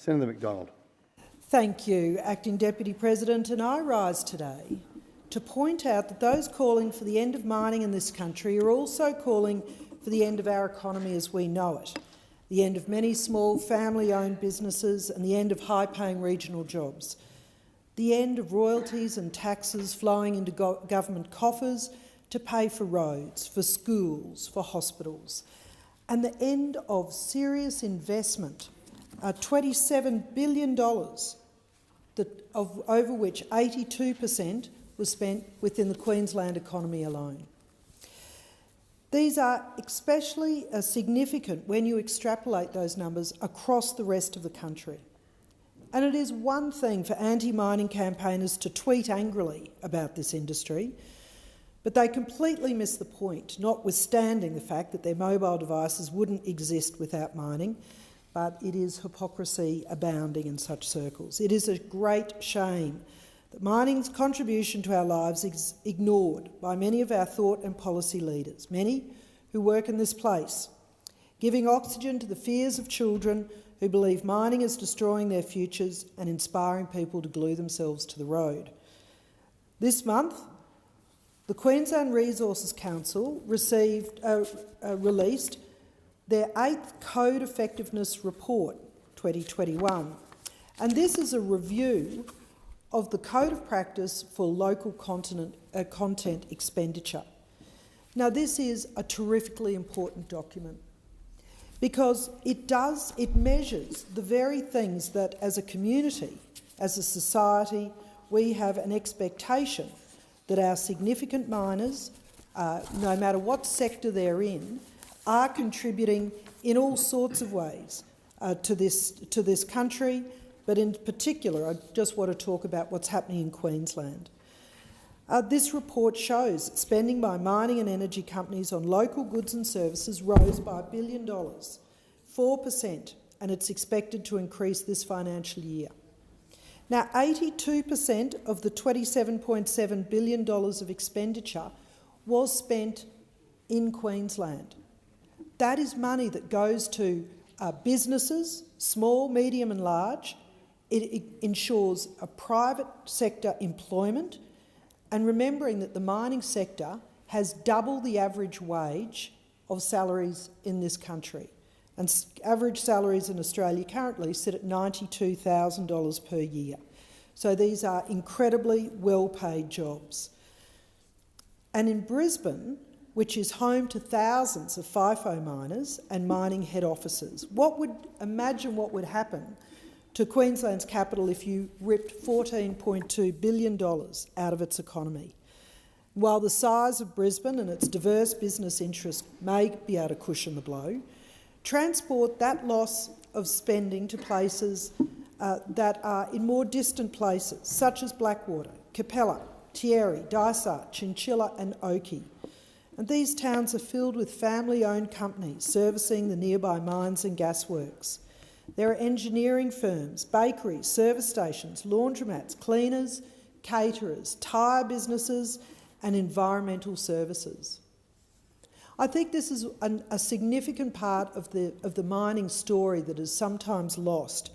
Senator McDonald. Thank you, Acting Deputy President, and I rise today to point out that those calling for the end of mining in this country are also calling for the end of our economy as we know it, the end of many small family-owned businesses and the end of high-paying regional jobs, the end of royalties and taxes flowing into government coffers to pay for roads, for schools, for hospitals, and the end of serious investment, $27 billion, over which 82% was spent within the Queensland economy alone. These are especially significant when you extrapolate those numbers across the rest of the country. And it is one thing for anti-mining campaigners to tweet angrily about this industry, but they completely miss the point, notwithstanding the fact that their mobile devices wouldn't exist without mining, but it is hypocrisy abounding in such circles. It is a great shame that mining's contribution to our lives is ignored by many of our thought and policy leaders, many who work in this place, giving oxygen to the fears of children who believe mining is destroying their futures and inspiring people to glue themselves to the road. This month, the Queensland Resources Council released their 8th Code Effectiveness Report 2021, and this is a review of the Code of Practice for local content expenditure. Now, this is a terrifically important document because it measures the very things that, as a community, as a society, we have an expectation that our significant miners, no matter what sector they're in, are contributing in all sorts of ways to this country, but in particular, I just want to talk about what's happening in Queensland. This report shows spending by mining and energy companies on local goods and services rose by $1 billion, 4%, and it's expected to increase this financial year. Now, 82% of the $27.7 billion of expenditure was spent in Queensland. That is money that goes to businesses, small, medium and large. It ensures a private sector employment, and remembering that the mining sector has double the average wage of salaries in this country. And average salaries in Australia currently sit at $92,000 per year. So these are incredibly well-paid jobs. And in Brisbane, which is home to thousands of FIFO miners and mining head offices, imagine what would happen to Queensland's capital if you ripped $14.2 billion out of its economy. While the size of Brisbane and its diverse business interests may be able to cushion the blow, transport that loss of spending to places that are in more distant places, such as Blackwater, Capella, Thierry, Dysart, Chinchilla and Oakey. And these towns are filled with family-owned companies servicing the nearby mines and gasworks. There are engineering firms, bakeries, service stations, laundromats, cleaners, caterers, tyre businesses and environmental services. I think this is a significant part of the mining story that is sometimes lost,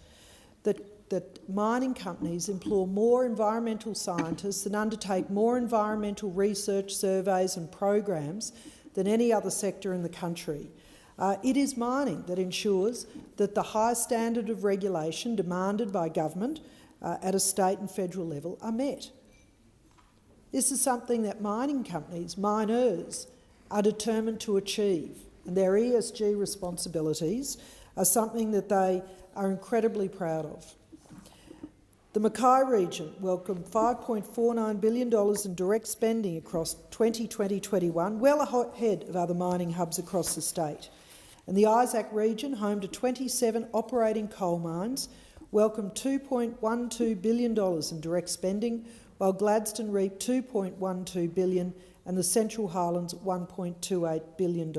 that mining companies employ more environmental scientists and undertake more environmental research, surveys and programs than any other sector in the country. It is mining that ensures that the high standard of regulation demanded by government at a state and federal level are met. This is something that mining companies, miners, are determined to achieve, and their ESG responsibilities are something that they are incredibly proud of. The Mackay region welcomed $5.49 billion in direct spending across 2020-21, well ahead of other mining hubs across the state. And the Isaac region, home to 27 operating coal mines, welcomed $2.12 billion in direct spending, while Gladstone reaped $2.12 billion and the Central Highlands $1.28 billion.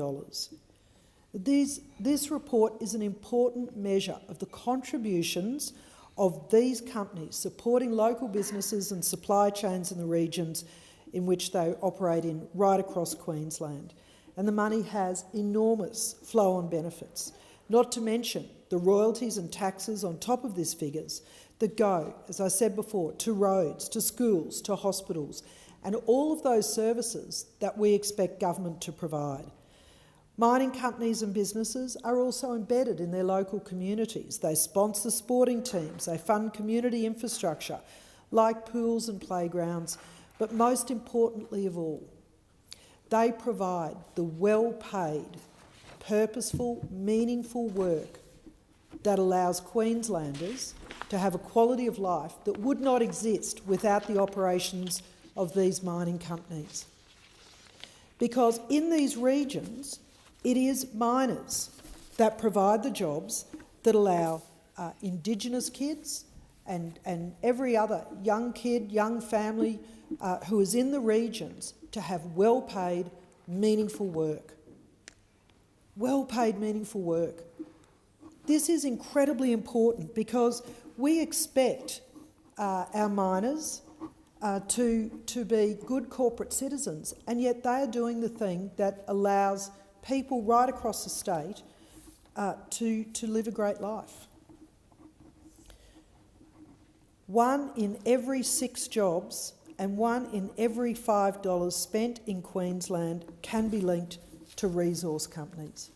This report is an important measure of the contributions of these companies supporting local businesses and supply chains in the regions in which they operate in right across Queensland. And the money has enormous flow-on benefits, not to mention the royalties and taxes on top of these figures that go, as I said before, to roads, to schools, to hospitals, and all of those services that we expect government to provide. Mining companies and businesses are also embedded in their local communities. They sponsor sporting teams, they fund community infrastructure like pools and playgrounds, but most importantly of all, they provide the well-paid, purposeful, meaningful work that allows Queenslanders to have a quality of life that would not exist without the operations of these mining companies. Because in these regions, it is miners that provide the jobs that allow Indigenous kids and every other young kid, young family who is in the regions to have well-paid, meaningful work. Well-paid, meaningful work. This is incredibly important because we expect our miners to be good corporate citizens, and yet they are doing the thing that allows people right across the state to live a great life. 1 in every 6 jobs and 1 in every $5 spent in Queensland can be linked to resource companies.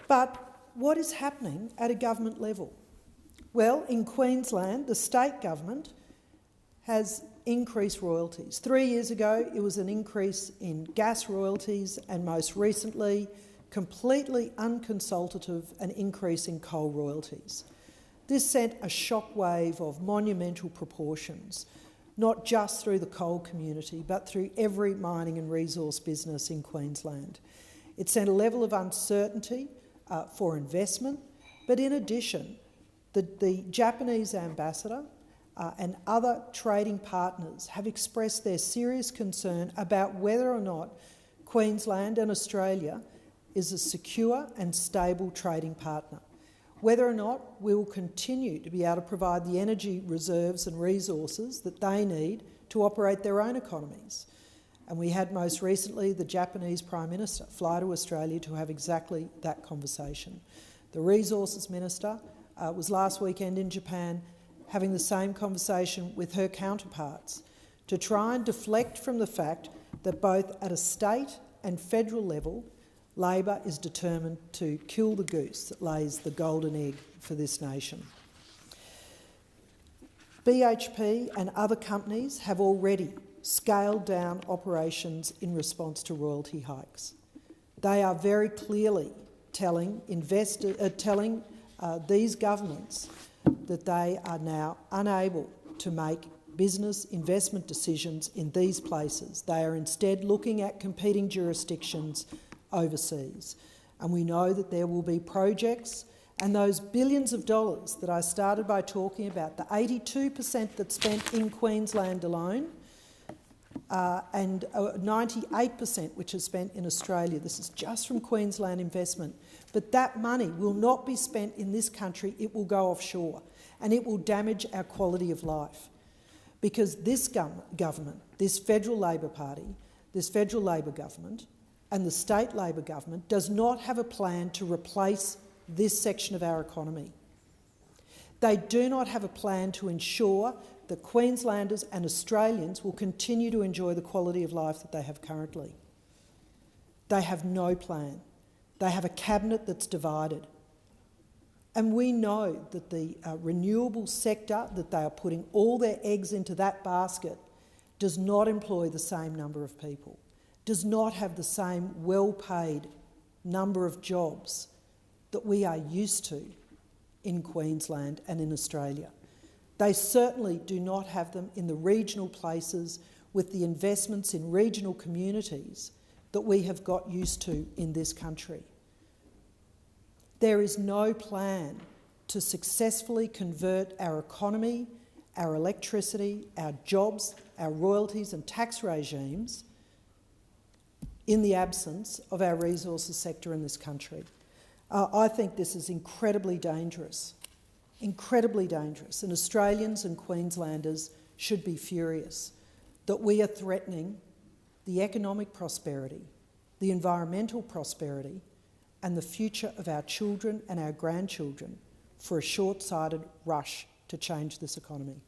But what is happening at a government level? Well, in Queensland, the state government has increased royalties. 3 years ago, it was an increase in gas royalties, and most recently, completely unconsultative, an increase in coal royalties. This sent a shockwave of monumental proportions, not just through the coal community, but through every mining and resource business in Queensland. It sent a level of uncertainty for investment, but in addition, the Japanese ambassador and other trading partners have expressed their serious concern about whether or not Queensland and Australia is a secure and stable trading partner, whether or not we will continue to be able to provide the energy reserves and resources that they need to operate their own economies. And we had most recently the Japanese Prime Minister fly to Australia to have exactly that conversation. The Resources Minister was last weekend in Japan having the same conversation with her counterparts to try and deflect from the fact that both at a state and federal level, Labor is determined to kill the goose that lays the golden egg for this nation. BHP and other companies have already scaled down operations in response to royalty hikes. They are very clearly telling these governments that they are now unable to make business investment decisions in these places. They are instead looking at competing jurisdictions overseas. And we know that there will be projects, and those billions of dollars that I started by talking about, the 82% that's spent in Queensland alone, and 98% which is spent in Australia. This is just from Queensland investment. But that money will not be spent in this country, it will go offshore, and it will damage our quality of life. Because this government, this federal Labor Party, this federal Labor government and the state Labor government does not have a plan to replace this section of our economy. They do not have a plan to ensure that Queenslanders and Australians will continue to enjoy the quality of life that they have currently. They have no plan. They have a cabinet that's divided. And we know that the renewable sector, that they are putting all their eggs into that basket, does not employ the same number of people, does not have the same well-paid number of jobs that we are used to in Queensland and in Australia. They certainly do not have them in the regional places with the investments in regional communities that we have got used to in this country. There is no plan to successfully convert our economy, our electricity, our jobs, our royalties and tax regimes in the absence of our resources sector in this country. I think this is incredibly dangerous, and Australians and Queenslanders should be furious that we are threatening the economic prosperity, the environmental prosperity and the future of our children and our grandchildren for a short-sighted rush to change this economy.